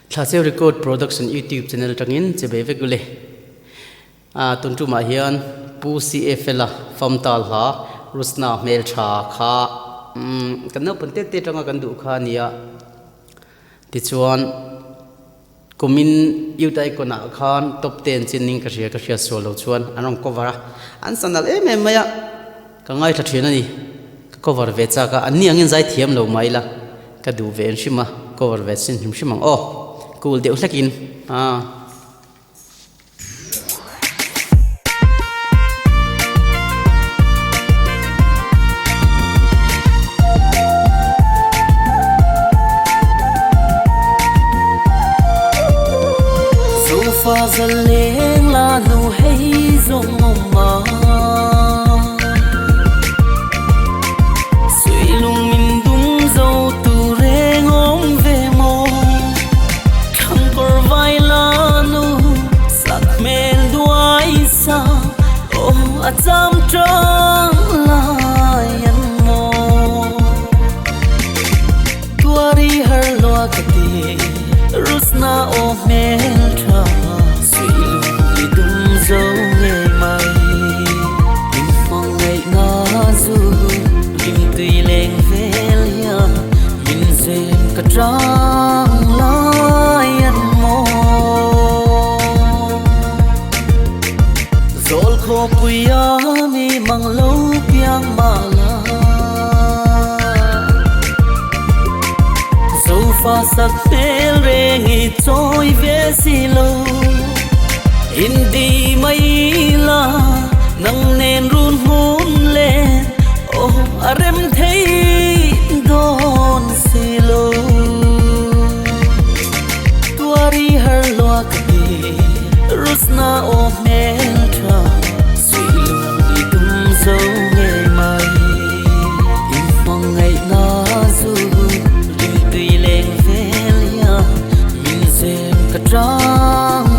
Classic Record Production YouTube channel tangin chebe vegule tuntu ma hian pu CFLA famta la Roosna Hmeltha kha kanno pante te tanga kan du kha nia ti chuan kumin yutai kona khan top 10 chinning ka ria solo chuan anong cover an sanal maya ka ngai tha thina ni cover ve cha ka ani angin zai thiam lo maila ka du ve shima cover ve sin him shimang cool deuh hlakin Fa zaleng la nu hei zong ma sui lung min dung zo tu reng om ve mo khang kor vai la nu sak mel duai sa acham trang la yan mo tuari har lo ka ti Roosna o Hmeltha dâu nghe mày mình mong ngày ngã du mình tùy lên về lia mình xem cả trăng lai ăn mò rồi khô quya mi mang lâu piang mà la dâu pha sắc bel re nghi trôi về xì lâu Hindi mai la nang nen run hun le arem thei don selo tuari har lo ki Roosna o Hmeltha sui lu dum zo nge mai in mong ngai na zu li tui leng velia min sem ka trang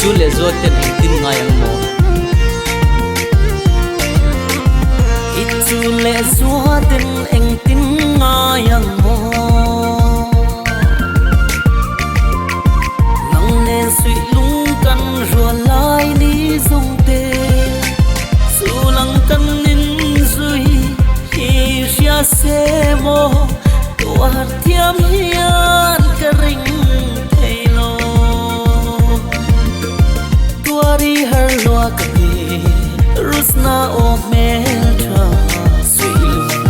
chu le zo ten eng tin ngai ang mo chu le zo ten eng tin ngai ang mo nang nen sui lung kan ro lai ni zong te su lang kan nin zui hi sia se mo to thiam hian ka ring tuari har lo ka ti Roosna o Hmeltha sui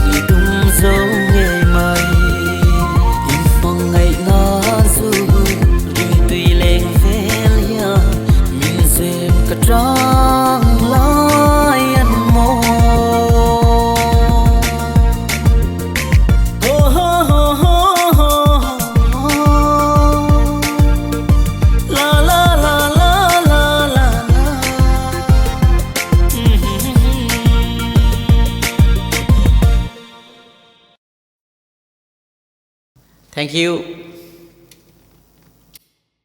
lu dum zo nge mai in mong ngai na zu li tui leng velia min sem ka trang lai an mo Thank you.